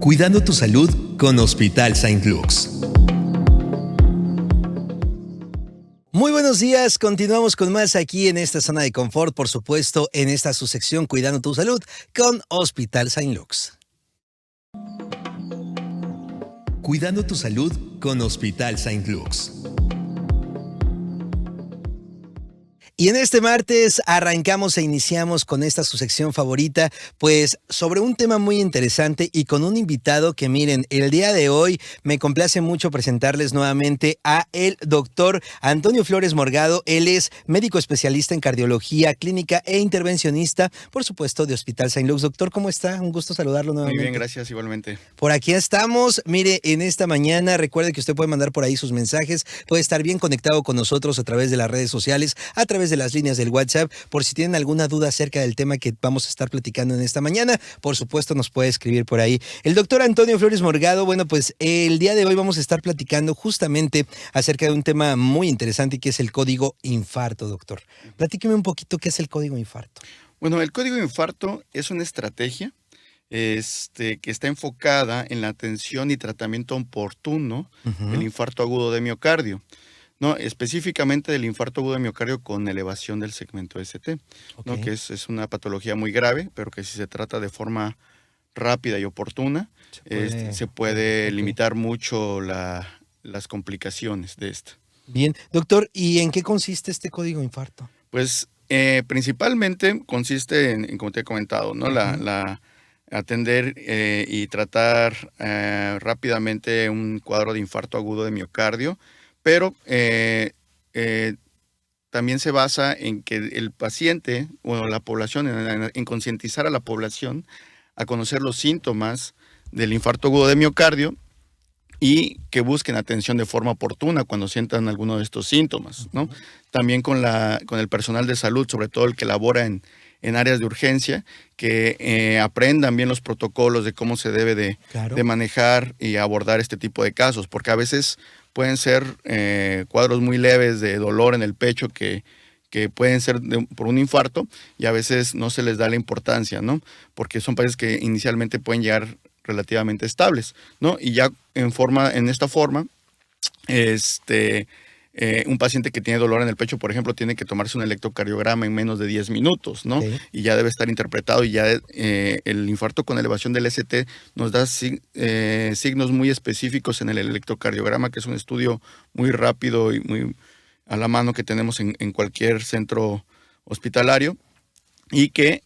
Cuidando tu salud con Hospital Saint Luke's. Muy buenos días, continuamos con más aquí en esta zona de confort, por supuesto, en esta su sección Cuidando tu salud con Hospital Saint Luke's. Cuidando tu salud con Hospital Saint Luke's. Y en este martes arrancamos e iniciamos con esta su sección favorita, pues sobre un tema muy interesante y con un invitado que miren, el día de hoy me complace mucho presentarles nuevamente a el doctor Antonio Flores Morgado. Él es médico especialista en cardiología clínica e intervencionista, por supuesto, de Hospital Saint Luke's. Doctor, ¿cómo está? Un gusto saludarlo nuevamente. Muy bien, gracias, igualmente. Por aquí estamos. Mire, en esta mañana, recuerde que usted puede mandar por ahí sus mensajes, puede estar bien conectado con nosotros a través de las redes sociales, a través de las líneas del WhatsApp, por si tienen alguna duda acerca del tema que vamos a estar platicando en esta mañana, por supuesto nos puede escribir por ahí. El doctor Antonio Flores Morgado, bueno, pues el día de hoy vamos a estar platicando justamente acerca de un tema muy interesante que es el código infarto, doctor. Platíqueme un poquito qué es el código infarto. Bueno, el código infarto es una estrategia que está enfocada en la atención y tratamiento oportuno del infarto agudo de miocardio. No, específicamente del infarto agudo de miocardio con elevación del segmento ST, ¿no? Que es una patología muy grave, pero que si se trata de forma rápida y oportuna, se puede limitar mucho las complicaciones de esta. Bien, doctor, ¿y en qué consiste este código infarto? Pues principalmente consiste en, como te he comentado, ¿no? La atender y tratar rápidamente un cuadro de infarto agudo de miocardio, pero también se basa en que el paciente o la población, en concientizar a la población a conocer los síntomas del infarto agudo de miocardio y que busquen atención de forma oportuna cuando sientan alguno de estos síntomas, ¿no? También con el personal de salud, sobre todo el que labora en áreas de urgencia, que aprendan bien los protocolos de cómo se debe de manejar y abordar este tipo de casos, porque a veces pueden ser cuadros muy leves de dolor en el pecho que pueden ser por un infarto y a veces no se les da la importancia, ¿no? Porque son pacientes que inicialmente pueden llegar relativamente estables, ¿no? Y ya en esta forma, un paciente que tiene dolor en el pecho, por ejemplo, tiene que tomarse un electrocardiograma en menos de 10 minutos, ¿no? Y ya debe estar interpretado y ya el infarto con elevación del ST nos da signos muy específicos en el electrocardiograma, que es un estudio muy rápido y muy a la mano que tenemos en cualquier centro hospitalario y que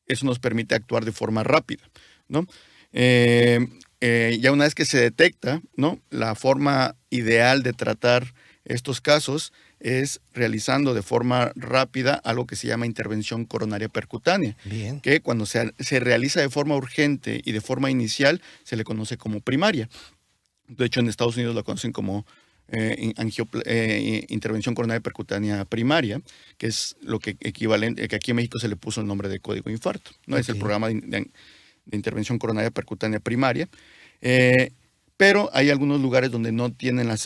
eso nos permite actuar de forma rápida, ¿no? Ya una vez que se detecta, ¿no? La forma ideal de tratar estos casos es realizando de forma rápida algo que se llama intervención coronaria percutánea. Bien. Que cuando se realiza de forma urgente y de forma inicial se le conoce como primaria. De hecho, en Estados Unidos la conocen como intervención coronaria percutánea primaria, que es lo que equivalente, que aquí en México se le puso el nombre de código infarto, ¿no? Es el programa de intervención coronaria percutánea primaria, pero hay algunos lugares donde no tienen la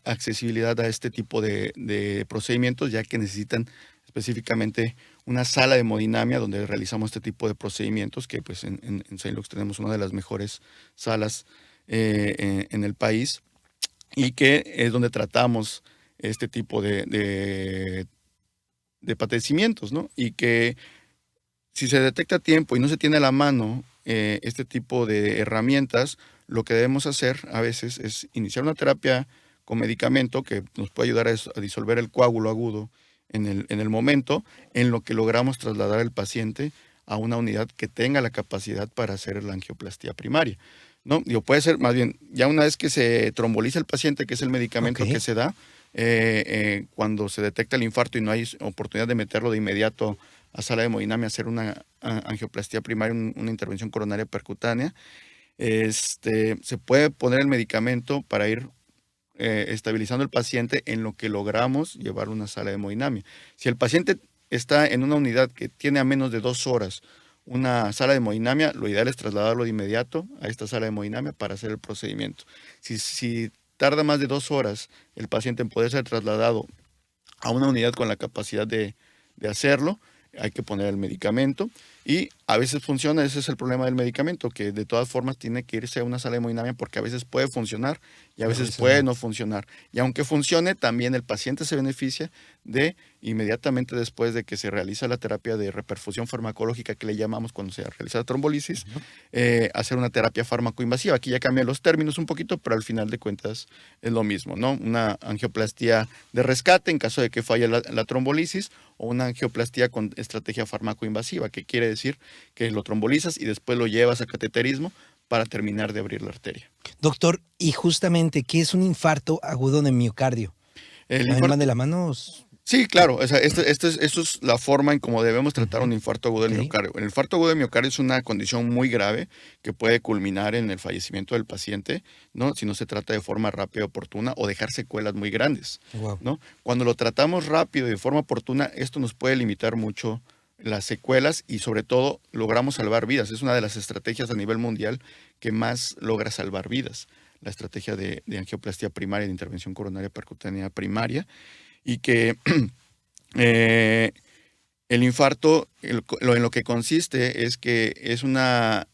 accesibilidad a este tipo de procedimientos, ya que necesitan específicamente una sala de hemodinamia donde realizamos este tipo de procedimientos, que pues en Saint Luke's tenemos una de las mejores salas en el país y que es donde tratamos este tipo de padecimientos, ¿no? Y que si se detecta a tiempo y no se tiene a la mano este tipo de herramientas, lo que debemos hacer a veces es iniciar una terapia con medicamento que nos puede ayudar a disolver el coágulo agudo en el momento, en lo que logramos trasladar al paciente a una unidad que tenga la capacidad para hacer la angioplastía primaria, ¿no? Digo, puede ser más bien, ya una vez que se tromboliza el paciente, que es el medicamento que se da, cuando se detecta el infarto y no hay oportunidad de meterlo de inmediato a sala de hemodinamia, hacer una angioplastía primaria, una intervención coronaria percutánea, se puede poner el medicamento para ir estabilizando al paciente en lo que logramos llevar a una sala de hemodinamia. Si el paciente está en una unidad que tiene a menos de 2 horas una sala de hemodinamia, lo ideal es trasladarlo de inmediato a esta sala de hemodinamia para hacer el procedimiento. Si tarda más de 2 horas el paciente en poder ser trasladado a una unidad con la capacidad de hacerlo, hay que poner el medicamento Y a veces funciona, ese es el problema del medicamento, que de todas formas tiene que irse a una sala de hemodinamia porque a veces puede funcionar y a veces puede no funcionar. Y aunque funcione, también el paciente se beneficia de inmediatamente después de que se realiza la terapia de reperfusión farmacológica que le llamamos cuando se realiza la trombolisis, hacer una terapia farmacoinvasiva. Aquí ya cambian los términos un poquito, pero al final de cuentas es lo mismo, ¿no? Una angioplastía de rescate en caso de que falle la trombolisis o una angioplastía con estrategia farmacoinvasiva, que quiere decir que lo trombolizas y después lo llevas a cateterismo para terminar de abrir la arteria. Doctor, y justamente, ¿qué es un infarto agudo de miocardio? ¿Van de la mano? Sí, claro. O sea, esto es la forma en cómo debemos tratar un infarto agudo del miocardio. El infarto agudo del miocardio es una condición muy grave que puede culminar en el fallecimiento del paciente, ¿no? Si no se trata de forma rápida y oportuna o dejar secuelas muy grandes, ¿no? Cuando lo tratamos rápido y de forma oportuna, esto nos puede limitar mucho las secuelas y sobre todo logramos salvar vidas. Es una de las estrategias a nivel mundial que más logra salvar vidas. La estrategia de angioplastía primaria, de intervención coronaria percutánea primaria, y que el infarto en lo que consiste es que es una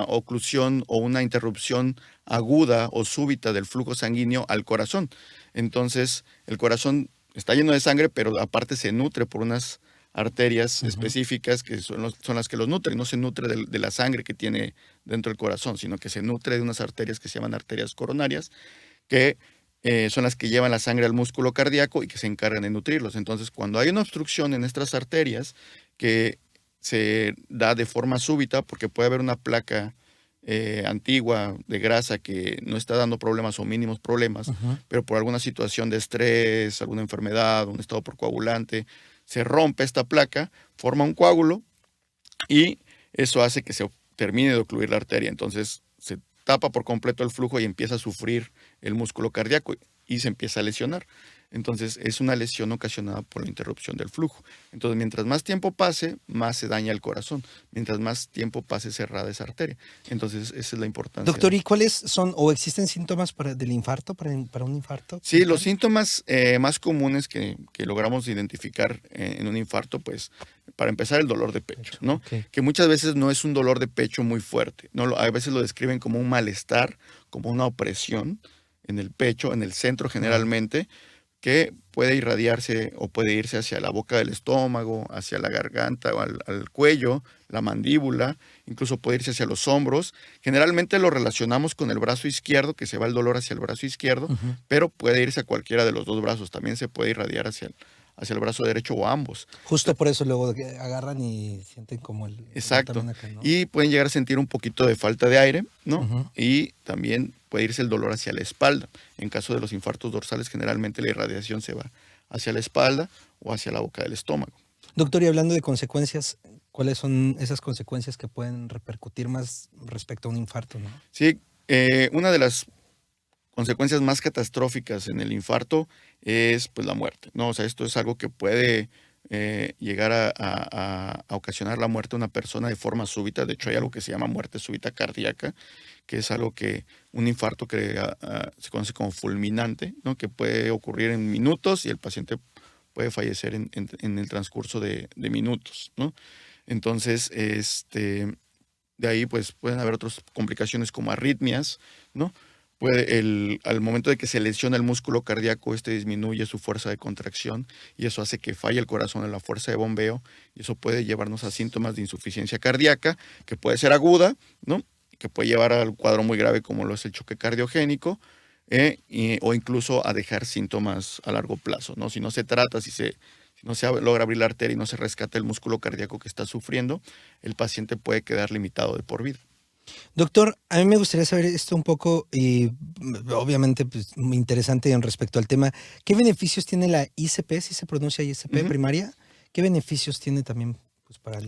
oclusión o una interrupción aguda o súbita del flujo sanguíneo al corazón. Entonces, el corazón está lleno de sangre, pero aparte se nutre por unas arterias específicas que son las que los nutren. No se nutre de la sangre que tiene dentro del corazón, sino que se nutre de unas arterias que se llaman arterias coronarias, que son las que llevan la sangre al músculo cardíaco y que se encargan de nutrirlos. Entonces, cuando hay una obstrucción en estas arterias que se da de forma súbita, porque puede haber una placa antigua de grasa que no está dando problemas o mínimos problemas, pero por alguna situación de estrés, alguna enfermedad, un estado procoagulante, se rompe esta placa, forma un coágulo y eso hace que se termine de ocluir la arteria. Entonces, se tapa por completo el flujo y empieza a sufrir el músculo cardíaco y se empieza a lesionar. Entonces es una lesión ocasionada por la interrupción del flujo. Entonces mientras más tiempo pase, más se daña el corazón. Mientras más tiempo pase cerrada esa arteria. Entonces esa es la importancia. Doctor, ¿y cuáles son o existen síntomas del infarto, para un infarto? Sí, los síntomas más comunes que logramos identificar en un infarto, pues para empezar el dolor de pecho, ¿no? Que muchas veces no es un dolor de pecho muy fuerte, ¿no? A veces lo describen como un malestar, como una opresión en el pecho, en el centro generalmente, que puede irradiarse o puede irse hacia la boca del estómago, hacia la garganta o al cuello, la mandíbula, incluso puede irse hacia los hombros. Generalmente lo relacionamos con el brazo izquierdo, que se va el dolor hacia el brazo izquierdo, pero puede irse a cualquiera de los dos brazos. También se puede irradiar hacia el brazo derecho o ambos. Justo por eso luego agarran y sienten como el... Exacto. Acá, ¿no? Y pueden llegar a sentir un poquito de falta de aire, ¿no? Y también puede irse el dolor hacia la espalda. En caso de los infartos dorsales, generalmente la irradiación se va hacia la espalda o hacia la boca del estómago. Doctor, y hablando de consecuencias, ¿cuáles son esas consecuencias que pueden repercutir más respecto a un infarto, ¿no? Sí, una de las consecuencias más catastróficas en el infarto es pues la muerte, ¿no? O sea, esto es algo que puede llegar a ocasionar la muerte de una persona de forma súbita. De hecho, hay algo que se llama muerte súbita cardíaca, que es algo que un infarto que se conoce como fulminante, ¿no? Que puede ocurrir en minutos y el paciente puede fallecer en el transcurso de minutos, ¿no? Entonces, de ahí pues pueden haber otras complicaciones como arritmias, ¿no? Al momento de que se lesiona el músculo cardíaco, disminuye su fuerza de contracción y eso hace que falle el corazón en la fuerza de bombeo y eso puede llevarnos a síntomas de insuficiencia cardíaca, que puede ser aguda, ¿no? Que puede llevar al cuadro muy grave como lo es el choque cardiogénico o incluso a dejar síntomas a largo plazo, ¿no? Si no se trata, si no se logra abrir la arteria y no se rescata el músculo cardíaco que está sufriendo, el paciente puede quedar limitado de por vida. Doctor, a mí me gustaría saber esto un poco, y obviamente pues, muy interesante en respecto al tema. ¿Qué beneficios tiene la ICP, si se pronuncia ICP primaria? ¿Qué beneficios tiene también pues, para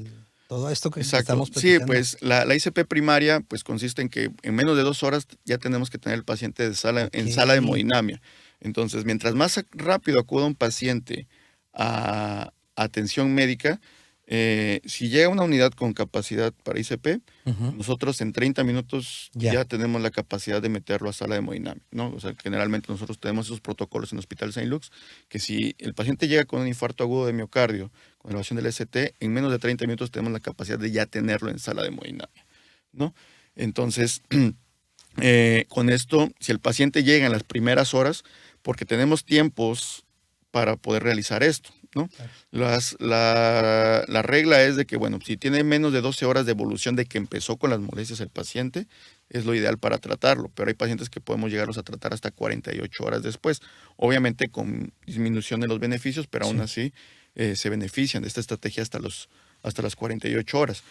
todo esto que estamos platicando? Sí, pues la ICP primaria pues consiste en que en menos de 2 horas ya tenemos que tener el paciente en sala de hemodinamia. Entonces, mientras más rápido acuda un paciente a atención médica, Si llega una unidad con capacidad para ICP, Ujú. nosotros en 30 minutos Ya. ya tenemos la capacidad de meterlo a sala de hemodinamia, ¿no? O sea, generalmente nosotros tenemos esos protocolos en Hospital Saint Luke's, que si el paciente llega con un infarto agudo de miocardio, con elevación del ST, en menos de 30 minutos tenemos la capacidad de ya tenerlo en sala de hemodinamia, ¿no? Entonces, con esto, si el paciente llega en las primeras horas, porque tenemos tiempos para poder realizar esto, ¿no? Claro. La regla es de que, bueno, si tiene menos de 12 horas de evolución de que empezó con las molestias el paciente, es lo ideal para tratarlo, pero hay pacientes que podemos llegarlos a tratar hasta 48 horas después, obviamente con disminución de los beneficios, pero aún así se benefician de esta estrategia hasta las 48 horas.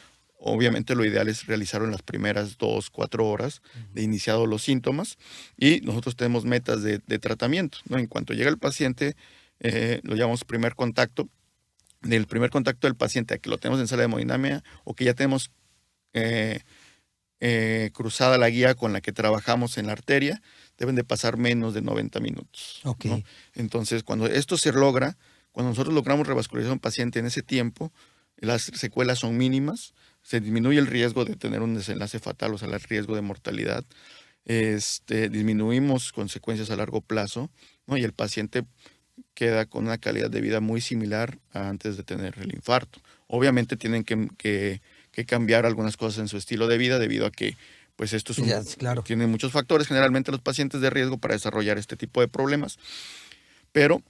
Obviamente lo ideal es realizarlo en las primeras 2, 4 horas de iniciados los síntomas y nosotros tenemos metas de tratamiento, ¿no? En cuanto llega el paciente, lo llamamos primer contacto. Del primer contacto del paciente a que lo tenemos en sala de hemodinamia o que ya tenemos cruzada la guía con la que trabajamos en la arteria, deben de pasar menos de 90 minutos, Ok. ¿no? Entonces, cuando esto se logra, cuando nosotros logramos revascularizar a un paciente en ese tiempo, las secuelas son mínimas, se disminuye el riesgo de tener un desenlace fatal, o sea, el riesgo de mortalidad, disminuimos consecuencias a largo plazo, ¿no? Y el paciente queda con una calidad de vida muy similar a antes de tener el infarto. Obviamente tienen que cambiar algunas cosas en su estilo de vida debido a que pues esto es Claro. tiene muchos factores, generalmente los pacientes de riesgo para desarrollar este tipo de problemas, pero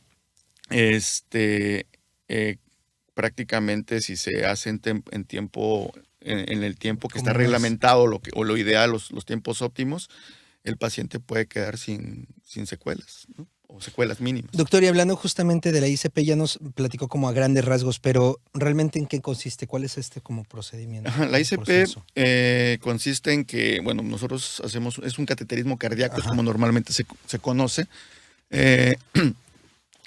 eh, prácticamente si se hace en tiempo, en el tiempo que está ¿Cómo es? reglamentado o lo ideal, los tiempos óptimos, el paciente puede quedar sin secuelas, ¿no? O secuelas mínimas. Doctor, y hablando justamente de la ICP, ya nos platicó como a grandes rasgos, pero ¿realmente en qué consiste? ¿Cuál es este como procedimiento? Ajá, la o ICP proceso? consiste en que, bueno, nosotros hacemos, es un cateterismo cardíaco, es Ajá. como normalmente se conoce. Eh,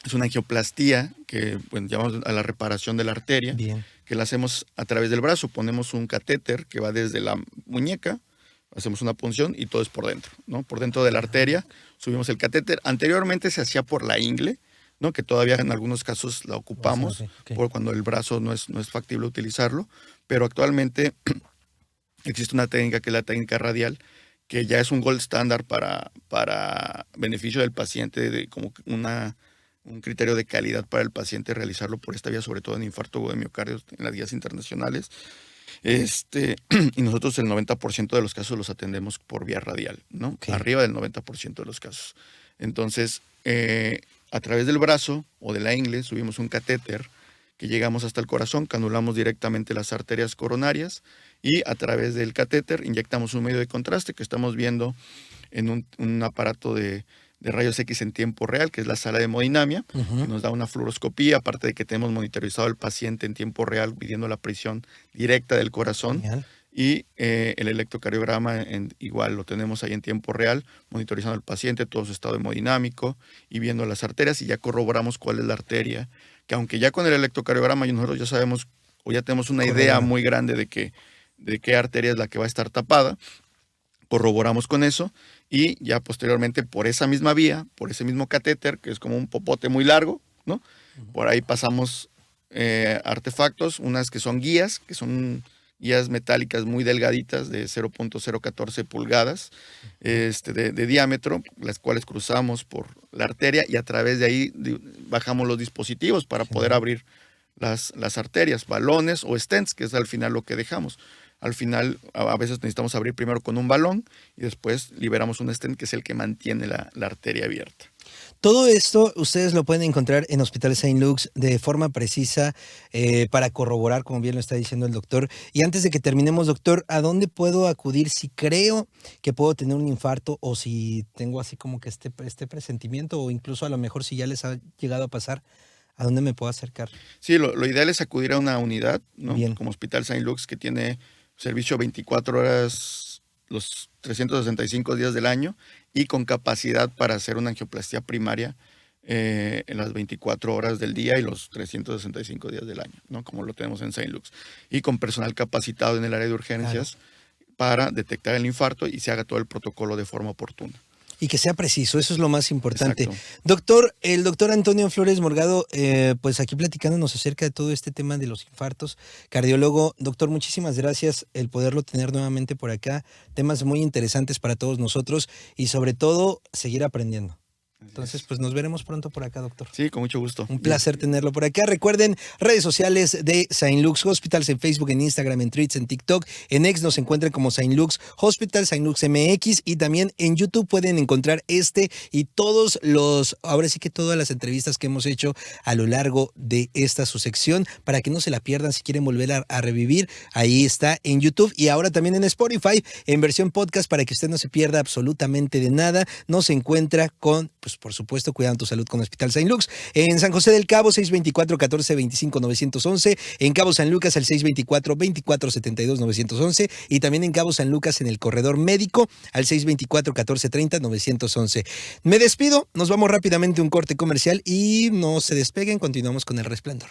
es una angioplastía que, bueno, llamamos a la reparación de la arteria, Bien. que la hacemos a través del brazo. Ponemos un catéter que va desde la muñeca, hacemos una punción y todo es por dentro, ¿no? Por dentro de la arteria subimos el catéter. Anteriormente se hacía por la ingle, ¿no? Que todavía en algunos casos la ocupamos, Bastante, ok. por cuando el brazo no es factible utilizarlo, pero actualmente existe una técnica que es la técnica radial, que ya es un gold estándar para beneficio del paciente, como un criterio de calidad para el paciente realizarlo por esta vía, sobre todo en infarto agudo de miocardio en las guías internacionales. Y nosotros el 90% de los casos los atendemos por vía radial, ¿no? Okay. Arriba del 90% de los casos. Entonces, a través del brazo o de la ingle subimos un catéter que llegamos hasta el corazón, canulamos directamente las arterias coronarias y a través del catéter inyectamos un medio de contraste que estamos viendo en un aparato de rayos X en tiempo real, que es la sala de hemodinamia, que nos da una fluoroscopía, aparte de que tenemos monitorizado al paciente en tiempo real, midiendo la presión directa del corazón. Genial. Y el electrocardiograma igual lo tenemos ahí en tiempo real, monitorizando al paciente, todo su estado hemodinámico y viendo las arterias y ya corroboramos cuál es la arteria, que aunque ya con el electrocardiograma nosotros ya sabemos o ya tenemos una idea muy grande de qué arteria es la que va a estar tapada, corroboramos con eso y ya posteriormente por esa misma vía, por ese mismo catéter, que es como un popote muy largo, ¿no? Por ahí pasamos artefactos, unas que son guías guías metálicas muy delgaditas de 0.014 pulgadas de diámetro, las cuales cruzamos por la arteria y a través de ahí bajamos los dispositivos para poder abrir las arterias, balones o stents, que es al final lo que dejamos. Al final, a veces necesitamos abrir primero con un balón y después liberamos un stent que es el que mantiene la arteria abierta. Todo esto ustedes lo pueden encontrar en Hospital Saint Luke's de forma precisa para corroborar, como bien lo está diciendo el doctor. Y antes de que terminemos, doctor, ¿a dónde puedo acudir si creo que puedo tener un infarto o si tengo así como que este presentimiento o incluso a lo mejor si ya les ha llegado a pasar? ¿A dónde me puedo acercar? Sí, lo ideal es acudir a una unidad, ¿no? Bien. Como Hospital Saint Luke's, que tiene servicio 24 horas los 365 días del año y con capacidad para hacer una angioplastía primaria en las 24 horas del día y los 365 días del año, ¿no? Como lo tenemos en Saint Luke's. Y con personal capacitado en el área de urgencias para detectar el infarto y se haga todo el protocolo de forma oportuna. Y que sea preciso, eso es lo más importante. Exacto. Doctor, el doctor Antonio Flores Morgado, pues aquí platicándonos acerca de todo este tema de los infartos, cardiólogo. Doctor, muchísimas gracias el poderlo tener nuevamente por acá. Temas muy interesantes para todos nosotros y sobre todo seguir aprendiendo. Entonces, pues nos veremos pronto por acá, doctor. Sí, con mucho gusto. Un placer tenerlo por acá. Recuerden, redes sociales de Saint Luke's Hospitals en Facebook, en Instagram, en Threads, en TikTok. En X nos encuentran como Saint Luke's Hospital, Saint Luke's MX. Y también en YouTube pueden encontrar y todos ahora sí que todas las entrevistas que hemos hecho a lo largo de esta su sección, para que no se la pierdan si quieren volver a revivir. Ahí está en YouTube y ahora también en Spotify, en versión podcast, para que usted no se pierda absolutamente de nada. Nos encuentra con, pues por supuesto, Cuidando tu Salud con Hospital Saint Luke's. En San José del Cabo, 624-1425-911. En Cabo San Lucas, al 624-2472-911. Y también en Cabo San Lucas, en el Corredor Médico, al 624-1430-911. Me despido, nos vamos rápidamente a un corte comercial y no se despeguen, continuamos con El Resplandor.